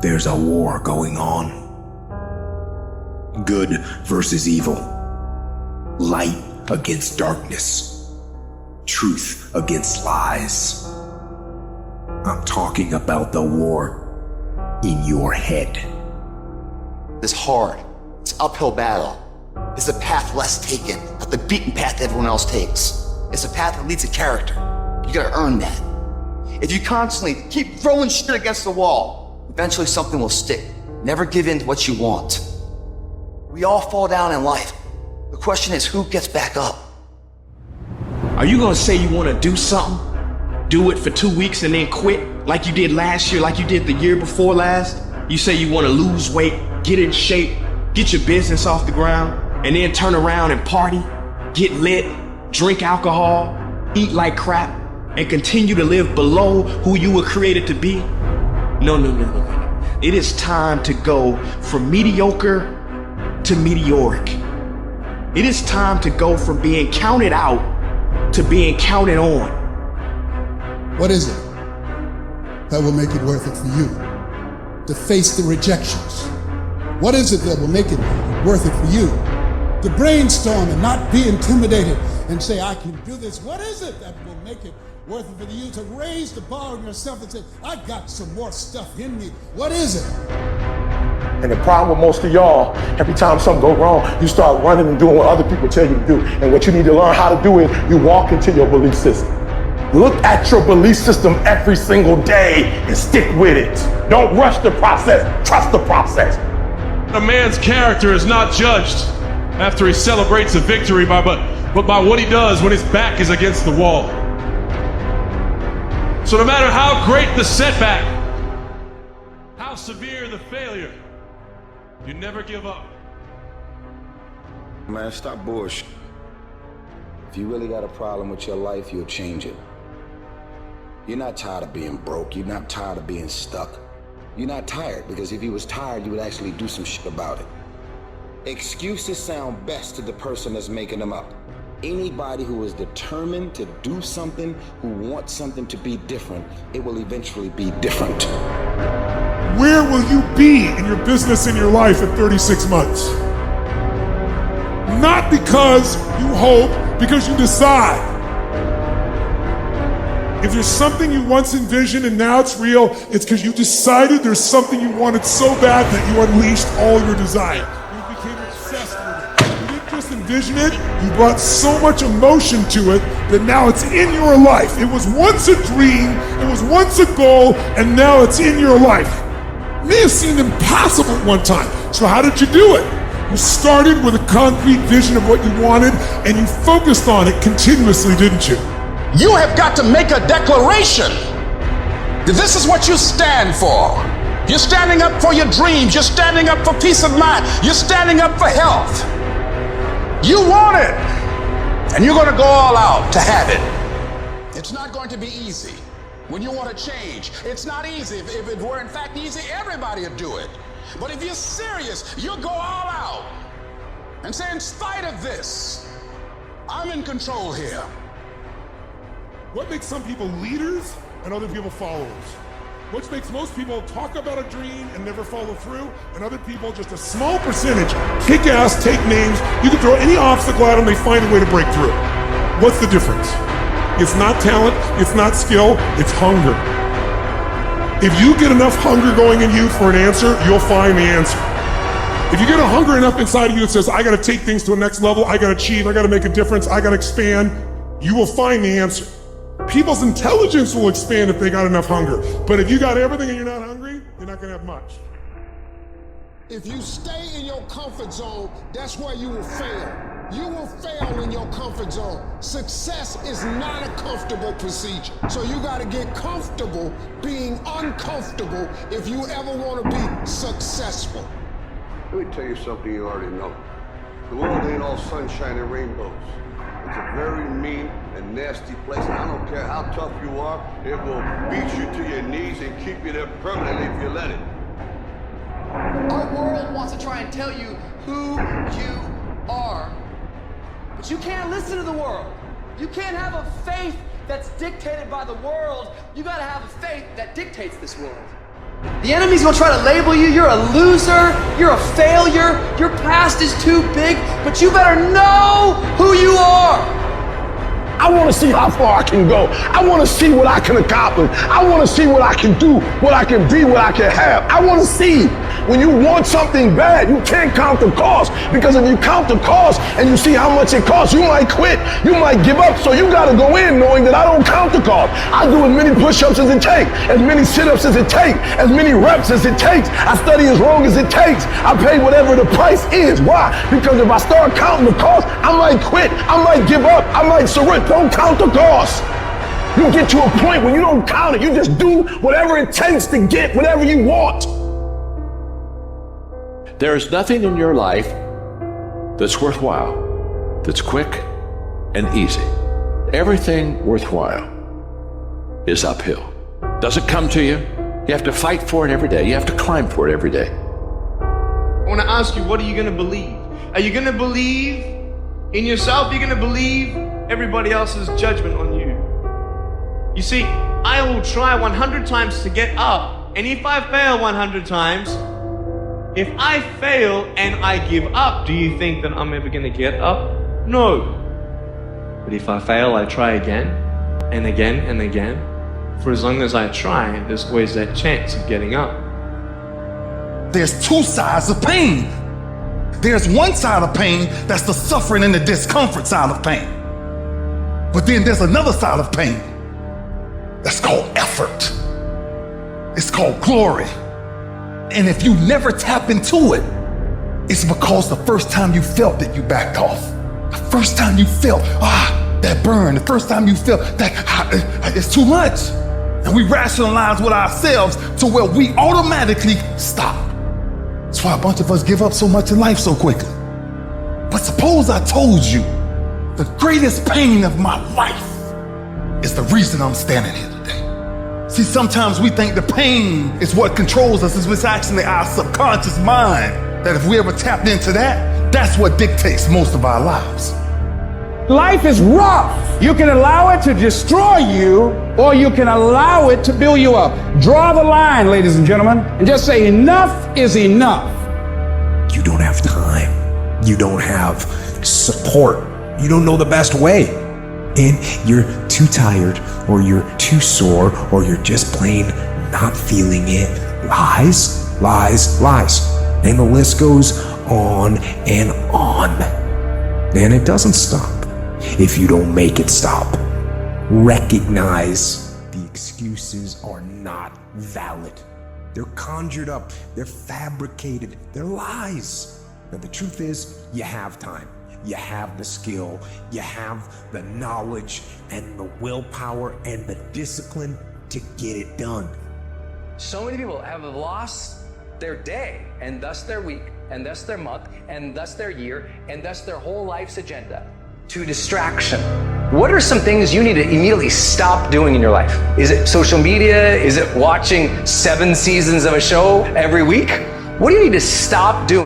There's a war going on. Good versus evil. Light against darkness. Truth against lies. I'm talking about the war in your head. It's hard. It's an uphill battle. It's a path less taken, not the beaten path everyone else takes. It's a path that leads to character. You gotta earn that. If you constantly keep throwing shit against the wall, eventually something will stick. Never give in to what you want. We all fall down in life. The question is, who gets back up? Are you gonna say you wanna do something? Do it for 2 weeks and then quit? Like you did last year, like you did the year before last? You say you wanna lose weight, get in shape, get your business off the ground, and then turn around and party, get lit, drink alcohol, eat like crap, and continue to live below who you were created to be? No. It is time to go from mediocre to meteoric. It is time to go from being counted out to being counted on. What is it that will make it worth it for you to face the rejections? What is it that will make it worth it for you to brainstorm and not be intimidated and say, I can do this? What is it that will make it worth it for you to raise the bar on yourself and say, I got some more stuff in me? What is it? And the problem with most of y'all, every time something goes wrong, you start running and doing what other people tell you to do. And what you need to learn how to do is you walk into your belief system. Look at your belief system every single day and stick with it. Don't rush the process, trust the process. A man's character is not judged after he celebrates a victory but by what he does when his back is against the wall. So no matter how great the setback, how severe the failure, you never give up. Man, stop bullshit. If you really got a problem with your life, you'll change it. You're not tired of being broke. You're not tired of being stuck. You're not tired, because if you was tired, you would actually do some shit about it. Excuses sound best to the person that's making them up. Anybody who is determined to do something, who wants something to be different, it will eventually be different. Where will you be in your business and your life in 36 months? Not because you hope, because you decide. If there's something you once envisioned and now it's real, it's because you decided there's something you wanted so bad that you unleashed all your desire. You became obsessed with it. You didn't just envision it, you brought so much emotion to it that now it's in your life. It was once a dream, it was once a goal, and now it's in your life. It may have seemed impossible at one time. So how did you do it? You started with a concrete vision of what you wanted, and you focused on it continuously, didn't you? You have got to make a declaration that this is what you stand for. You're standing up for your dreams. You're standing up for peace of mind. You're standing up for health. You want it, and you're going to go all out to have it. It's not going to be easy when you want to change. It's not easy. If it were in fact easy, everybody would do it. But if you're serious, you'll go all out and say, in spite of this, I'm in control here. What makes some people leaders and other people followers? What makes most people talk about a dream and never follow through, and other people, just a small percentage, kick ass, take names, you can throw any obstacle at them, they find a way to break through. What's the difference? It's not talent, it's not skill, it's hunger. If you get enough hunger going in you for an answer, you'll find the answer. If you get a hunger enough inside of you that says, I gotta take things to the next level, I gotta achieve, I gotta make a difference, I gotta expand, you will find the answer. People's intelligence will expand if they got enough hunger. But if you got everything and you're not hungry, you're not gonna have much. If you stay in your comfort zone, that's where you will fail. You will fail in your comfort zone. Success is not a comfortable procedure. So you gotta get comfortable being uncomfortable if you ever wanna be successful. Let me tell you something you already know. The world ain't all sunshine and rainbows. It's a very mean and nasty place, and I don't care how tough you are, it will beat you to your knees and keep you there permanently if you let it. Our world wants to try and tell you who you are, but you can't listen to the world. You can't have a faith that's dictated by the world. You gotta have a faith that dictates this world. The enemy's gonna try to label you. You're a loser. You're a failure. Your past is too big, but you better know who you are. I want to see how far I can go. I want to see what I can accomplish. I want to see what I can do, what I can be, what I can have. I want to see. When you want something bad, you can't count the cost, because if you count the cost and you see how much it costs, you might quit. You might give up. So you got to go in knowing that I don't count the cost. I do as many push-ups as it takes, as many sit-ups as it takes, as many reps as it takes. I study as long as it takes. I pay whatever the price is. Why? Because if I start counting the cost, I might quit. I might give up. I might surrender. Don't count the cost. You get to a point where you don't count it. You just do whatever it takes to get whatever you want. There is nothing in your life that's worthwhile, that's quick and easy. Everything worthwhile is uphill. Doesn't come to you. You have to fight for it every day. You have to climb for it every day. I want to ask you, what are you going to believe? Are you going to believe in yourself? Are you going to believe everybody else's judgment on you? You see, I will try 100 times to get up, and if I fail 100 times, if I fail and I give up, do you think that I'm ever going to get up? No. But if I fail, I try again and again and again. For as long as I try, there's always that chance of getting up. There's two sides of pain. There's one side of pain that's the suffering and the discomfort side of pain. But then there's another side of pain that's called effort. It's called glory. And if you never tap into it, it's because the first time you felt it, you backed off. The first time you felt, that burn, the first time you felt that it's too much. And we rationalize with ourselves to where we automatically stop. That's why a bunch of us give up so much in life so quickly. But suppose I told you the greatest pain of my life is the reason I'm standing here today. See, sometimes we think the pain is what controls us. It's actually our subconscious mind that if we ever tapped into that, that's what dictates most of our lives. Life is rough. You can allow it to destroy you, or you can allow it to build you up. Draw the line, ladies and gentlemen, and just say enough is enough. You don't have time. You don't have support. You don't know the best way. And you're too tired, or you're too sore, or you're just plain not feeling it. Lies, lies, lies. And the list goes on and on. And it doesn't stop if you don't make it stop. Recognize the excuses are not valid. They're conjured up, they're fabricated, they're lies. Now the truth is, you have time. You have the skill, you have the knowledge and the willpower and the discipline to get it done. So many people have lost their day, and thus their week, and thus their month, and thus their year, and thus their whole life's agenda to distraction. What are some things you need to immediately stop doing in your life? Is it social media? Is it watching 7 seasons of a show every week? What do you need to stop doing?